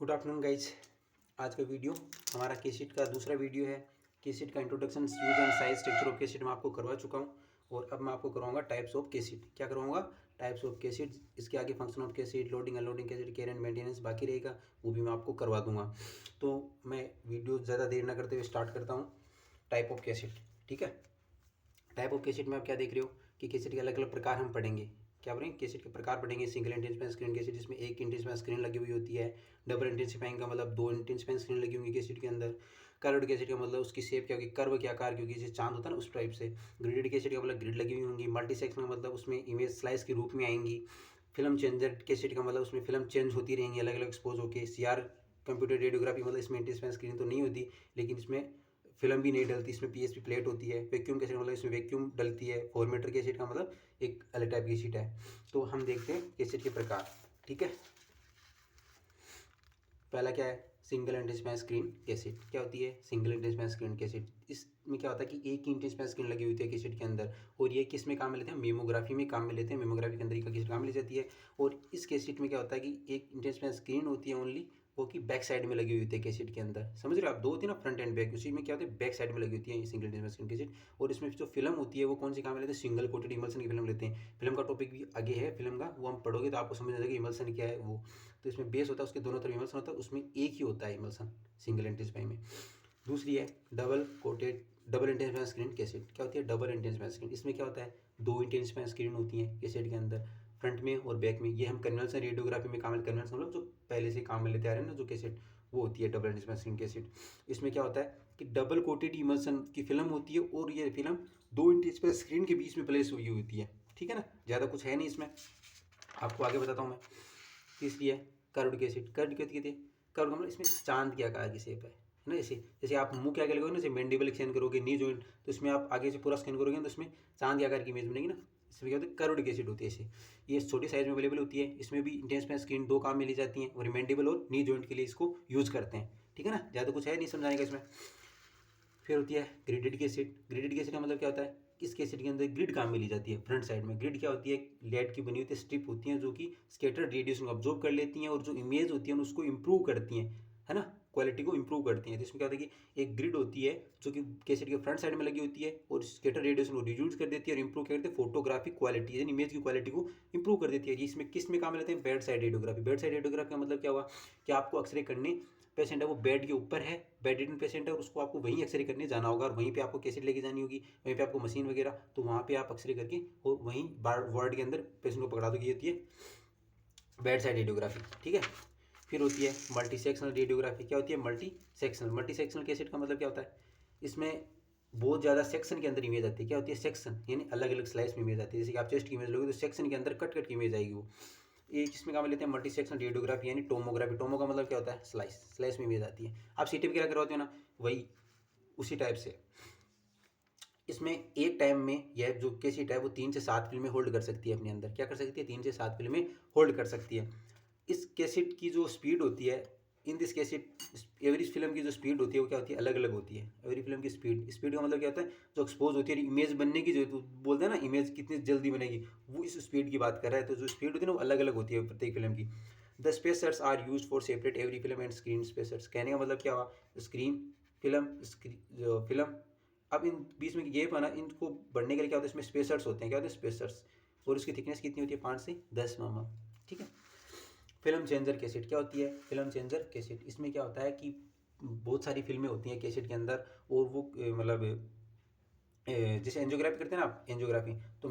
Good afternoon guys. आज का video हमारा केसेट का दूसरा वीडियो है। केसेट का introduction use and size structure of cassette मैं आपको करवा चुका हूँ और अब मैं आपको करवाऊंगा टाइप्स ऑफ केसेट। क्या करवाऊंगा? Types of cassette. इसके आगे function of cassette, loading unloading cassette, care and maintenance बाकी रहेगा, वो भी मैं आपको करवा दूंगा। तो मैं वीडियो ज़्यादा देर ना करते हुए स्टार्ट करता हूँ। टाइप ऑफ केसेट, ठीक है। टाइप ऑफ केसेट में आप क्या देख रहे हो कि केसेट के अलग अलग प्रकार हम पढ़ेंगे। क्या पढ़ेंगे? केसेट के प्रकार पढ़ेंगे। सिंगल इंटेंसिफाइंग स्क्रीन केसेट, जिसमें एक इंटेंसिफाइंग स्क्रीन लगी हुई होती है। डबल इंटेंसिफाइंग का मतलब दो इंटेंसिफाइंग स्क्रीन लगी होंगी केसेट के अंदर। कर्व्ड केसेट का मतलब उसकी शेप क्या होगी, कर्व क्या आकार, क्योंकि जैसे चांद होता है ना उस टाइप से। ग्रिडेड केसेट का मतलब ग्रिड लगी हुई होंगी। मल्टी सेक्शन का मतलब उसमें इमेज स्लाइस के रूप में आएंगी। फिल्म चेंजर केसेट का मतलब उसमें फिल्म चेंज होती रहेंगी अलग अलग एक्सपोज होकर। सीआर कंप्यूटर रेडियोग्राफी मतलब इसमें इंटेंसिफाइंग स्क्रीन तो नहीं होती, लेकिन इसमें फिल्म भी नहीं डलती। इसमें पीएसपी प्लेट होती है। वैक्यूम कैसेट मतलब इसमें वैक्यूम डलती है। 4 मीटर कैसेट का मतलब एक अलग टाइप की शीट है। तो हम देखते हैं कैसेट के प्रकार, ठीक है। पहला क्या है? Single intensifying screen cassette. क्या होती है सिंगल इंटेंसिफाइंग स्क्रीन कैसेट? इसमें क्या होता है कि एक ही इंटेंसिफाइंग स्क्रीन लगी हुई होती है कैसेट के अंदर, और ये किस में काम में लेते हैं? मेमोग्राफी में काम में लेते हैं। मेमोग्राफी के अंदर एक कैसेट काम में ली जाती है। और इस कैसेट में क्या होता है कि एक इंटेंसिफाइंग स्क्रीन होती है ओनली, वो की बैक साइड में लगी हुई होती है कैसेट के अंदर। समझ रहे हो आप? दो होती है ना, फ्रंट एंड बैक, उसी में क्या होती है बैक साइड में लगी होती है सिंगल इंटेंसिफाइंग स्क्रीन कैसेट। और इसमें जो फिल्म होती है वो कौन सी काम में लेते हैं? सिंगल कोटेड इमल्सन की फिल्म लेते हैं। फिल्म का टॉपिक भी आगे है फिल्म का, वो हम पढ़ोगे तो आपको समझ आ जाएगा इमल्सन क्या है वो। तो इसमें बेस होता है, उसके दोनों तरफ इमल्सन होता है, उसमें एक ही होता है इमल्सन सिंगल इंटेंसिफाइंग में। दूसरी है डबल इंटेंसिफाइंग स्क्रीन कैसेट। क्या होती है डबल इंटेंसिफाइंग स्क्रीन? इसमें क्या होता है, दो इंटेंसिफाइंग स्क्रीन होती हैं कैसेट के अंदर, फ्रंट में और बैक में। ये हम कन्वेंशन रेडियोग्राफी में काम, कन्वेंशन मतलब जो पहले से काम में लेते आ रहे हैं ना जो कैसेट, वो होती है डबल इंटेंसिफाइंग स्क्रीन कैसेट। इसमें क्या होता है कि डबल कोटेड इमल्सन की फिल्म होती है और ये फिल्म दो इंटेंसिफाइंग स्क्रीन के बीच में प्लेस हुई होती है, ठीक है ना। ज़्यादा कुछ है नहीं इसमें, आपको आगे बताता हूँ मैं। तीसरी है कर्व्ड कैसेट। कर्व्ड क्या कहते हैं? कर्व्ड मतलब इसमें चांद के आकार की शेप है ना। जैसे जैसे आप मुंह के आगे लगोगे ना, जैसे मैंडिबल स्कैन करोगे, नी जॉइंट, तो इसमें आप आगे से पूरा स्कैन करोगे तो इसमें चांद के आकार की इमेज बनेगी ना। इसमें क्या होता है? कर्व्ड कैसेट होती है। ऐसे ये छोटी साइज में अवेलेबल होती है। इसमें भी इंटेंसिफाइंग स्क्रीन दो काम में ली जाती हैं और मैंडिबल और नी जॉइंट के लिए इसको यूज करते हैं, ठीक है ना। ज़्यादा कुछ है नहीं समझाने का इसमें। फिर होती है ग्रिडेड कैसेट। ग्रिडेड कैसेट का मतलब क्या होता है? इस कैसेट के अंदर ग्रिड काम में ली जाती है फ्रंट साइड में। ग्रिड क्या होती है? लेड की बनी होती है स्ट्रिप होती हैं जो कि स्कैटर्ड रेडिएशन को ऑब्जॉर्व कर लेती हैं और जो इमेज होती है उसको इंप्रूव करती हैं, है ना, क्वालिटी को इंप्रूव करती हैं। तो इसमें क्या होता है कि एक ग्रिड होती है जो कि कैसेट के फ्रंट साइड में लगी होती है और स्कैटर रेडिएशन को रिड्यूस कर देती है और इंप्रूव करती है फोटोग्राफिक क्वालिटी, यानी इमेज की क्वालिटी को इंप्रूव कर देती है। इसमें किस में काम लेते हैं? Bed side radiography. Bed side radiography का मतलब क्या हुआ कि आपको एक्सरे करने, पेशेंट है वो बेड के ऊपर है, बेड रिडन पेशेंट है और उसको आपको वहीं एक्सरे करने जाना होगा और वहीं पे आपको कैसेट लेके जानी होगी, वहीं पे आपको मशीन वगैरह, तो वहाँ पे आप एक्सरे करके और वहीं वार्ड के अंदर पेशेंट को पकड़ा दो। ये होती है बेड साइड रेडियोग्राफी, ठीक है। फिर होती है मल्टी सेक्शनल रेडियोग्राफी। क्या होती है? मल्टी सेक्शनल कैसेट का मतलब क्या होता है? इसमें बहुत ज़्यादा सेक्शन के अंदर इमेज आती है। क्या होती है? सेक्शन, यानी अलग अलग स्लाइस में इमेज आती है। जैसे कि आप चेस्ट की इमेज लोगे तो सेक्शन के अंदर कट कट की इमेज आएगी वो। ये किसमें काम लेते हैं? मल्टी सेक्शन रेडियोग्राफी यानी टोमोग्राफी। टोमो का मतलब क्या होता है? स्लाइस, स्लाइस में इमेज आती है। आप सीटी वगैरह करवाते हो ना, वही उसी टाइप से। इसमें एक टाइम में यह जो कैसेट है वो 3 से 7 फिल्में होल्ड कर सकती है अपने अंदर। क्या कर सकती है? 3 से 7 फिल्में होल्ड कर सकती है। इस कैसेट की जो स्पीड होती है, in this cassette every film की जो स्पीड होती है वो क्या होती है? अलग अलग होती है। एवरी फिल्म की स्पीड का मतलब क्या होता है? जो एक्सपोज होती है इमेज बनने की, जो बोलते हैं ना इमेज कितनी जल्दी बनेगी, वो इस स्पीड की बात कर रहा है। तो जो स्पीड होती है ना वो अलग अलग होती है प्रत्येक फिल्म की। The spacers are use for separate every film and screen spacers. कहने का मतलब क्या हुआ? स्क्रीन, फिल्म, अब इन बीच में ये पाना, इनको बढ़ने के लिए क्या होता है? इसमें स्पेसर्स होते हैं। क्या होते हैं? स्पेसर्स। और इसकी थिकनेस कितनी होती है? 5 से 10 mm, ठीक है। Film changer cassette. क्या होती है फिल्म चेंजर कैसेट? इसमें क्या होता है कि बहुत सारी फिल्में होती हैं कैसेट के अंदर और वो मतलब जैसे एंजियोग्राफी करते हैं ना आप, एंजियोग्राफी तो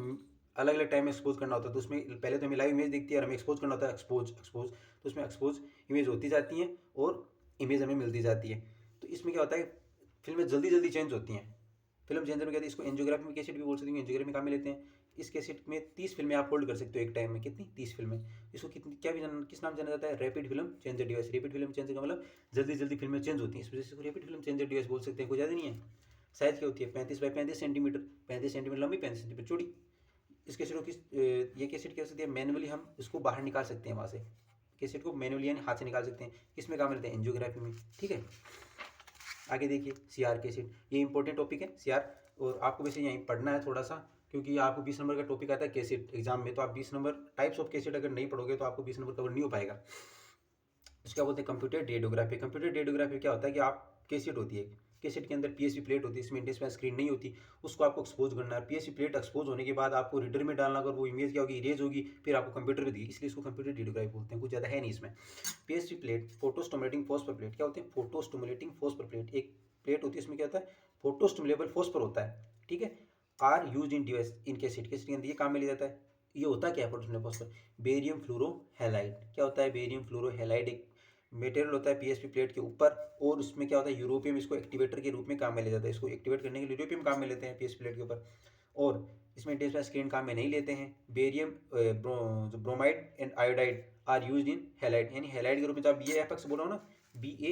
अलग अलग टाइम में एक्सपोज करना होता है। तो उसमें पहले तो हमें लाइव इमेज दिखती है और हमें एक्सपोज करना होता है, एक्सपोज तो उसमें एक्सपोज इमेज होती जाती हैं और इमेज हमें मिलती जाती है। तो इसमें क्या होता है? फिल्में जल्दी जल्दी चेंज होती हैं। फिल्म चेंजर में कहते हैं इसको। एंजियोग्राफी में कैसेट भी बोल सकते हैं, एंजियोग्राफी में काम में लेते हैं। इस कैसेट में 30 फिल्में आप होल्ड कर सकते हो एक टाइम में। कितनी? 30 फिल्में। इसको कितनी, क्या भी किस नाम जाना जाता है? Rapid film changer device. Rapid film changer का मतलब जल्दी जल्दी फिल्में चेंज होती हैं, इस वजह से इसको रैपिड फिल्म चेंजर डिवाइस बोल सकते हैं। कोई ज़्यादा नहीं है। साइज क्या होती है? 35 बाई 35 सेंटीमीटर, 35 सेंटीमीटर लंबी, 35 सेंटीमीटर चौड़ी। इस कैसेट को ये कैसेट क्या सकती है? मैनुअली हम इसको बाहर निकाल सकते हैं वहाँ से। कैसेट को मैनुअली यानी हाथ से निकाल सकते हैं। किसमें काम लेते हैं? एंजियोग्राफी में, ठीक है। आगे देखिए सीआर कैसेट। ये इंपॉर्टेंट टॉपिक है सीआर, और आपको वैसे यहीं पढ़ना है थोड़ा सा, क्योंकि आपको 20 नंबर का टॉपिक आता है कैसेट एग्जाम में। तो आप 20 नंबर टाइप्स ऑफ कैसेट अगर नहीं पढ़ोगे तो आपको 20 नंबर कवर नहीं हो पाएगा। उसको क्या बोलते हैं, कंप्यूटेड रेडियोग्राफी। कंप्यूटेड रेडियोग्राफी क्या होता है कि आप कैसेट होती है, कैसेट के अंदर पीएसपी प्लेट होती है, इसमें इंटरफेस स्क्रीन नहीं होती, उसको आपको एक्सपोज करना है। पीएसपी प्लेट एक्सपोज होने के बाद आपको रीडर में डालना, अगर वो इमेज क्या होगी, इरेज होगी, फिर आपको कंप्यूटर में दी, इसलिए इसको कंप्यूटर रेडियोग्राफी बोलते हैं। कुछ ज़्यादा है नहीं इसमें। PSP plate, photo stimulating phosphor plate. क्या होते हैं, फोटो स्टिमुलेटिंग फॉस्फर प्लेट। एक प्लेट होती है, इसमें क्या होता है, फोटो स्टिमुलेबल फॉस्फर होता है, ठीक है। Are use in device in cassette, cassette के अंदर ये काम में लिया जाता है। ये होता क्या है फोटो स्टिमुलेबल फॉस्फर, बेरियम फ्लोरोहैलाइड। क्या होता है, बेरियम फ्लोरोहैलाइड एक मटेरियल होता है पीएसपी प्लेट के ऊपर, और उसमें क्या होता है, यूरोपियम इसको एक्टिवेटर के रूप में काम में ले जाता है। इसको एक्टिवेट करने के लिए यूरोपियम काम में लेते हैं पीएसपी प्लेट के ऊपर, और इसमें इंटरफेस स्क्रीन काम में नहीं लेते हैं। Barium bromide and iodide are used in halide, यानी हैलाइड के रूप में, जब बी ए एफ एक्स बोला हो ना, B A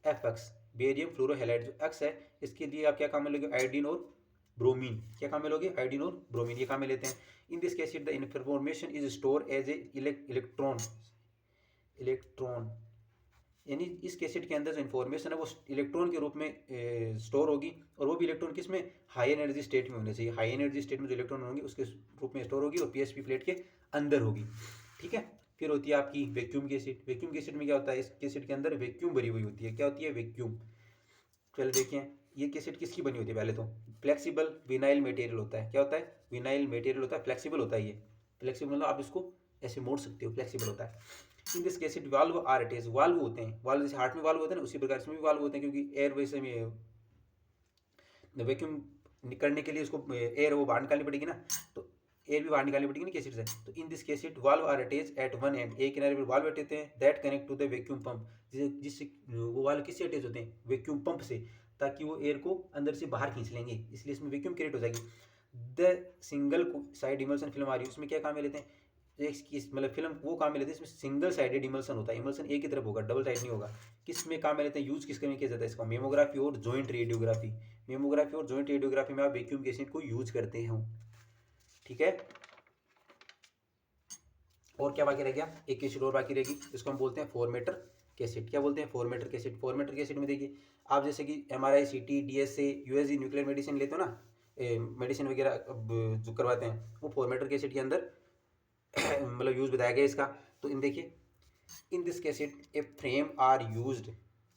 F X, barium fluorohalide, जो एक्स है इसके लिए आप क्या काम में लोगे, आयोडीन और ब्रोमीन। क्या काम में लोगे, आयोडीन और ब्रोमीन, ये काम में लेते हैं। In this case the information is store as a electron, यानी इस कैसेट के अंदर जो इन्फॉर्मेशन है वो इलेक्ट्रॉन के रूप में स्टोर होगी, और वो भी इलेक्ट्रॉन किस में, हाई एनर्जी स्टेट में होने चाहिए। हाई एनर्जी स्टेट में जो इलेक्ट्रॉन होंगे उसके रूप में स्टोर होगी, और पीएसपी प्लेट के अंदर होगी, ठीक है। फिर होती है आपकी वैक्यूम कैसेट। वैक्यूम कैसेट में क्या होता है, इस कैसेट के अंदर वैक्यूम भरी हुई होती है। क्या होती है, वैक्यूम। चलो देखिए, ये कैसेट किसकी बनी होती है, पहले तो फ्लेक्सिबल विनाइल मटेरियल होता है। क्या होता है, विनाइल मटेरियल होता है, फ्लेक्सिबल होता है। ये फ्लेक्सिबल मतलब आप इसको ऐसे मोड़ सकते हो, फ्लेक्सिबल होता है। In this case it valve are attach, valve होते हैं, वाल्व जैसे हार्ट में वाल्व होते हैं ना, उसी प्रकार इसमें भी वाल्व होते हैं, क्योंकि एयर वैसे में वैक्यूम निकलने के लिए उसको एयर वो बाहर निकालनी पड़ेगी ना, तो एयर भी बाहर निकालनी पड़ेगी ना कैसेट से। तो in this case it valve are attach at one end, एक किनारे पर वाल्व अटैच हैं, that connect to the vacuum pump, जिससे वो वाल्व किससे अटैच होते हैं, वैक्यूम पंप से, ताकि वो एयर को अंदर से बाहर खींच लेंगे, इसलिए इसमें वैक्यूम क्रिएट हो जाएगी। The single side emulsion film आ रही है, उसमें क्या काम में लेते हैं, मतलब फिल्म वो काम में लेते हैं, इसमें सिंगल साइडेड इमल्सन होता है, इमल्सन एक ही तरफ होगा, डबल साइड नहीं होगा। किस में काम में लेते हैं, यूज किस में किया जाता है इसका, मेमोग्राफी और जॉइंट रेडियोग्राफी। मेमोग्राफी और जॉइंट रेडियोग्राफी में आप वैक्यूम कैसेट को यूज करते हैं, ठीक है। और क्या बाकी रह गया, एक कैसेट और बाकी रहेगी, इसको हम बोलते हैं फॉर्मेटर कैसेट। क्या बोलते हैं, फॉर्मेटर कैसेट। फॉर्मेटर कैसेट में देखिए, आप जैसे कि MRI CT DSA USG nuclear medicine लेते हो ना, मेडिसिन वगैरह जो करवाते हैं, वो फॉर्मेटर कैसेट के अंदर मतलब यूज बताया गया इसका। तो इन देखिए, in this cassette a frame are used,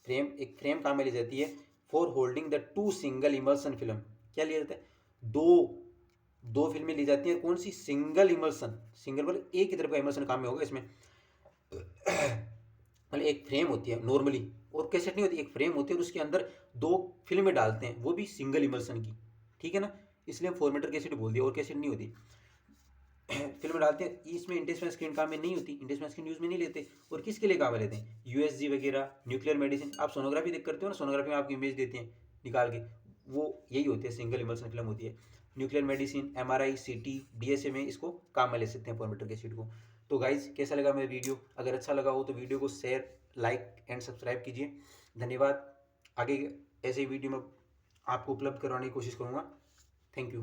frame, एक फ्रेम काम में ली जाती है, for holding the two single emulsion film. क्या लिया जाता है, दो फिल्में ली जाती हैं, कौन सी, सिंगल इमल्सन, सिंगल मतलब एक ही तरफ का इमल्सन काम में होगा इसमें। मतलब एक फ्रेम होती है नॉर्मली, और कैसेट नहीं होती, एक फ्रेम होती है, और उसके अंदर दो फिल्में डालते हैं, वो भी सिंगल इमल्सन की, ठीक है ना, इसलिए हम फॉर्मेटर कैसेट बोल दिया, और कैसेट नहीं होती। फिल्म डालते हैं, इसमें इंटेंशनल स्क्रीन काम में नहीं होती, इंटेंशनल स्क्रीन यूज में नहीं लेते, और किसके लिए काम में लेते हैं, USG वगैरह, न्यूक्लियर मेडिसिन। आप सोनोग्राफी देख करते हो ना, सोनोग्राफी में आपकी इमेज देते हैं निकाल के, वो यही होती है, सिंगल इमल्सन फिल्म होती है। Nuclear medicine, MRI CT DSA में इसको काम में ले सकते हैं फॉर्मेटर कैसेट को। तो गाइज, कैसा लगा मेरा वीडियो, अगर अच्छा लगा हो तो वीडियो को शेयर, लाइक एंड सब्सक्राइब कीजिए। धन्यवाद। आगे ऐसे वीडियो में आपको उपलब्ध करवाने की कोशिश करूँगा। Thank you.